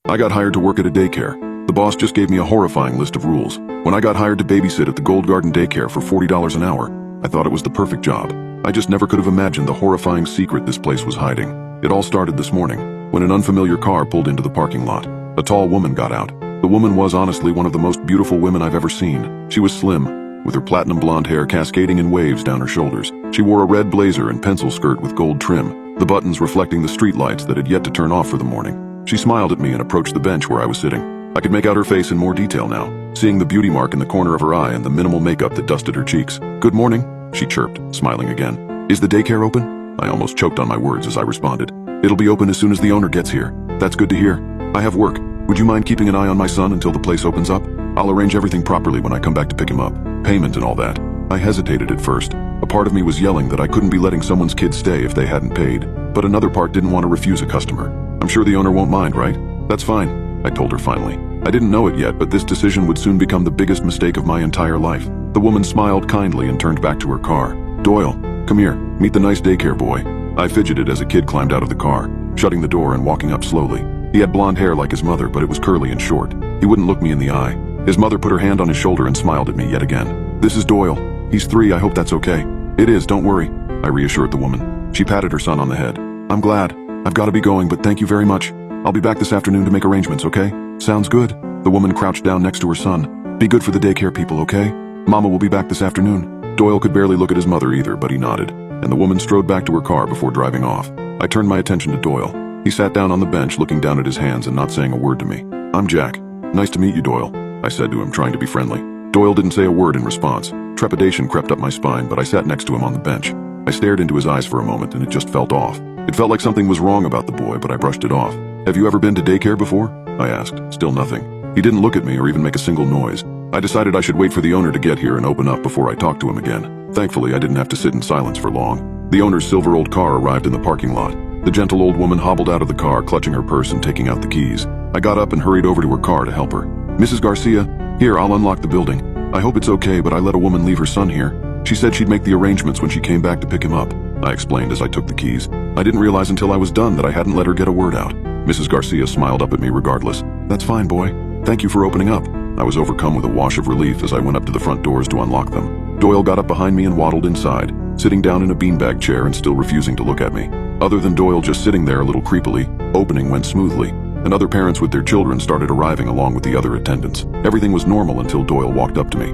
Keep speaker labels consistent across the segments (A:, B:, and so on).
A: I got hired to work at a daycare. The boss just gave me a horrifying list of rules. When I got hired to babysit at the Gold Garden Daycare for $40 an hour, I thought it was the perfect job. I just never could have imagined the horrifying secret this place was hiding. It all started this morning, when an unfamiliar car pulled into the parking lot. A tall woman got out. The woman was honestly one of the most beautiful women I've ever seen. She was slim, with her platinum blonde hair cascading in waves down her shoulders. She wore a red blazer and pencil skirt with gold trim, the buttons reflecting the streetlights that had yet to turn off for the morning. She smiled at me and approached the bench where I was sitting. I could make out her face in more detail now, seeing the beauty mark in the corner of her eye and the minimal makeup that dusted her cheeks. "Good morning," she chirped, smiling again. "Is the daycare open?" I almost choked on my words as I responded. "It'll be open as soon as the owner gets here." "That's good to hear. I have work. Would you mind keeping an eye on my son until the place opens up? I'll arrange everything properly when I come back to pick him up. Payment and all that." I hesitated at first. A part of me was yelling that I couldn't be letting someone's kid stay if they hadn't paid, but another part didn't want to refuse a customer. "I'm sure the owner won't mind, right?" "That's fine," I told her finally. I didn't know it yet, but this decision would soon become the biggest mistake of my entire life. The woman smiled kindly and turned back to her car. "Doyle, come here, meet the nice daycare boy." I fidgeted as a kid climbed out of the car, shutting the door and walking up slowly. He had blonde hair like his mother, but it was curly and short. He wouldn't look me in the eye. His mother put her hand on his shoulder and smiled at me yet again. "This is Doyle. He's 3, I hope that's okay." "It is, don't worry," I reassured the woman. She patted her son on the head. "I'm glad. I've got to be going, but thank you very much. I'll be back this afternoon to make arrangements, okay?" "Sounds good." The woman crouched down next to her son. "Be good for the daycare people, okay? Mama will be back this afternoon." Doyle could barely look at his mother either, but he nodded, and the woman strode back to her car before driving off. I turned my attention to Doyle. He sat down on the bench looking down at his hands and not saying a word to me. "I'm Jack. Nice to meet you, Doyle," I said to him, trying to be friendly. Doyle didn't say a word in response. Trepidation crept up my spine, but I sat next to him on the bench. I stared into his eyes for a moment and it just felt off. It felt like something was wrong about the boy, but I brushed it off. "Have you ever been to daycare before?" I asked. Still nothing. He didn't look at me or even make a single noise. I decided I should wait for the owner to get here and open up before I talked to him again. Thankfully, I didn't have to sit in silence for long. The owner's silver old car arrived in the parking lot. The gentle old woman hobbled out of the car, clutching her purse and taking out the keys. I got up and hurried over to her car to help her. "Mrs. Garcia, here, I'll unlock the building. I hope it's okay, but I let a woman leave her son here. She said she'd make the arrangements when she came back to pick him up," I explained as I took the keys. I didn't realize until I was done that I hadn't let her get a word out. Mrs. Garcia smiled up at me regardless. "That's fine, boy. Thank you for opening up." I was overcome with a wash of relief as I went up to the front doors to unlock them. Doyle got up behind me and waddled inside, sitting down in a beanbag chair and still refusing to look at me. Other than Doyle just sitting there a little creepily, opening went smoothly, and other parents with their children started arriving along with the other attendants. Everything was normal until Doyle walked up to me.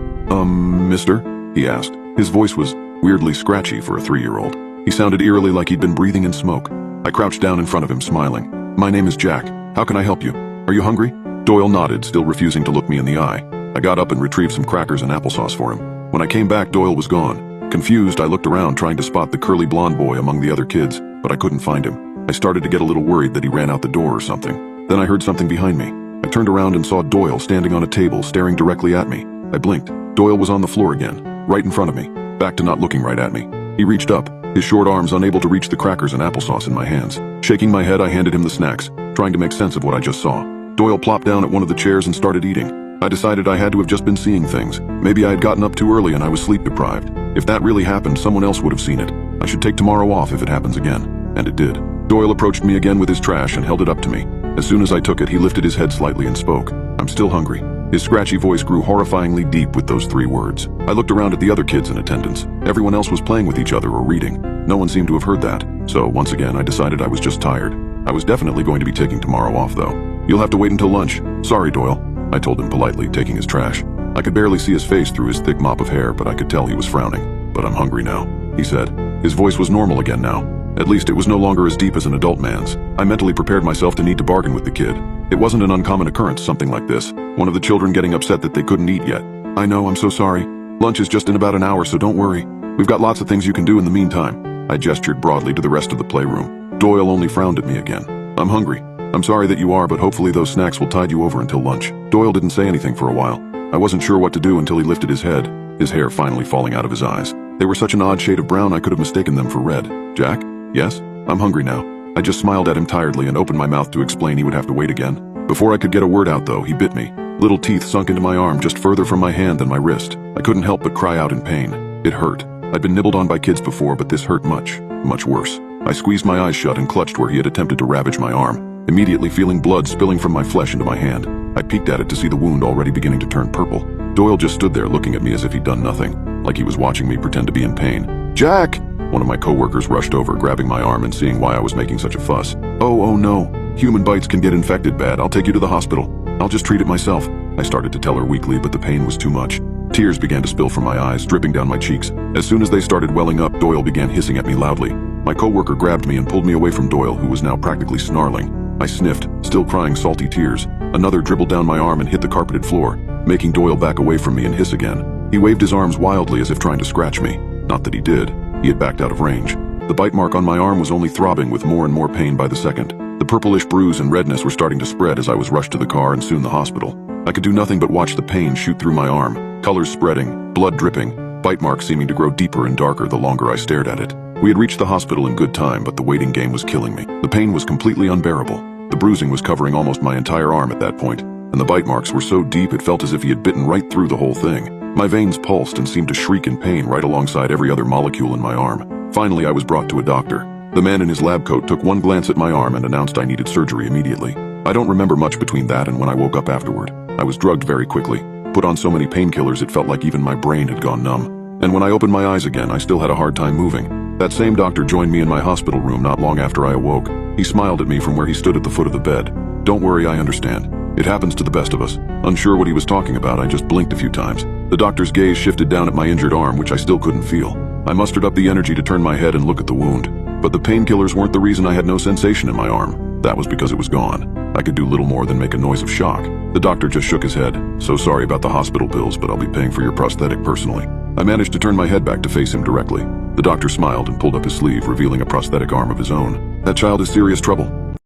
A: Mister?" he asked. His voice was weirdly scratchy for a 3-year-old. He sounded eerily like he'd been breathing in smoke. I crouched down in front of him, smiling. "My name is Jack. How can I help you? Are you hungry?" Doyle nodded, still refusing to look me in the eye. I got up and retrieved some crackers and applesauce for him. When I came back, Doyle was gone. Confused, I looked around trying to spot the curly blonde boy among the other kids, but I couldn't find him. I started to get a little worried that he ran out the door or something. Then I heard something behind me. I turned around and saw Doyle standing on a table, staring directly at me. I blinked. Doyle was on the floor again, right in front of me, back to not looking right at me. He reached up, his short arms unable to reach the crackers and applesauce in my hands. Shaking my head, I handed him the snacks, trying to make sense of what I just saw. Doyle plopped down at one of the chairs and started eating. I decided I had to have just been seeing things. Maybe I had gotten up too early and I was sleep deprived. If that really happened, someone else would have seen it. I should take tomorrow off if it happens again. And it did. Doyle approached me again with his trash and held it up to me. As soon as I took it, he lifted his head slightly and spoke. "I'm still hungry." His scratchy voice grew horrifyingly deep with those 3 words. I looked around at the other kids in attendance. Everyone else was playing with each other or reading. No one seemed to have heard that. So once again, I decided I was just tired. I was definitely going to be taking tomorrow off though. "You'll have to wait until lunch." "Sorry, Doyle," I told him politely, taking his trash. I could barely see his face through his thick mop of hair, but I could tell he was frowning. "But I'm hungry now," he said. His voice was normal again now. At least it was no longer as deep as an adult man's. I mentally prepared myself to need to bargain with the kid. It wasn't an uncommon occurrence, something like this. One of the children getting upset that they couldn't eat yet. "I know, I'm so sorry. Lunch is just in about an hour, so don't worry. We've got lots of things you can do in the meantime." I gestured broadly to the rest of the playroom. Doyle only frowned at me again. "I'm hungry. I'm sorry that you are, but hopefully those snacks will tide you over until lunch." Doyle didn't say anything for a while. I wasn't sure what to do until he lifted his head, his hair finally falling out of his eyes. They were such an odd shade of brown I could have mistaken them for red. "Jack?" "Yes? I'm hungry now." I just smiled at him tiredly and opened my mouth to explain he would have to wait again. Before I could get a word out though, he bit me. Little teeth sunk into my arm just further from my hand than my wrist. I couldn't help but cry out in pain. It hurt. I'd been nibbled on by kids before, but this hurt much, much worse. I squeezed my eyes shut and clutched where he had attempted to ravage my arm. immediately feeling blood spilling from my flesh into my hand. I peeked at it to see the wound already beginning to turn purple. Doyle just stood there looking at me as if he'd done nothing, like he was watching me pretend to be in pain. "Jack!" One of my coworkers rushed over, grabbing my arm and seeing why I was making such a fuss. Oh no. Human bites can get infected bad. I'll take you to the hospital. I'll just treat it myself," I started to tell her weakly, but the pain was too much. Tears began to spill from my eyes, dripping down my cheeks. As soon as they started welling up, Doyle began hissing at me loudly. My coworker grabbed me and pulled me away from Doyle, who was now practically snarling. I sniffed, still crying salty tears. Another dribbled down my arm and hit the carpeted floor, making Doyle back away from me and hiss again. He waved his arms wildly as if trying to scratch me. Not that he did. He had backed out of range. The bite mark on my arm was only throbbing with more and more pain by the second. The purplish bruise and redness were starting to spread as I was rushed to the car and soon the hospital. I could do nothing but watch the pain shoot through my arm, colors spreading, blood dripping, bite marks seeming to grow deeper and darker the longer I stared at it. We had reached the hospital in good time, but the waiting game was killing me. The pain was completely unbearable. The bruising was covering almost my entire arm at that point, and the bite marks were so deep it felt as if he had bitten right through the whole thing. My veins pulsed and seemed to shriek in pain right alongside every other molecule in my arm. Finally, I was brought to a doctor. The man in his lab coat took one glance at my arm and announced I needed surgery immediately. I don't remember much between that and when I woke up afterward. I was drugged very quickly, put on so many painkillers it felt like even my brain had gone numb. And when I opened my eyes again, I still had a hard time moving. That same doctor joined me in my hospital room not long after I awoke. He smiled at me from where he stood at the foot of the bed. "Don't worry, I understand. It happens to the best of us." Unsure what he was talking about, I just blinked a few times. The doctor's gaze shifted down at my injured arm, which I still couldn't feel. I mustered up the energy to turn my head and look at the wound. But the painkillers weren't the reason I had no sensation in my arm. That was because it was gone. I could do little more than make a noise of shock. The doctor just shook his head. "So sorry about the hospital bills, but I'll be paying for your prosthetic personally." I managed to turn my head back to face him directly. The doctor smiled and pulled up his sleeve, revealing a prosthetic arm of his own. "That child is serious trouble.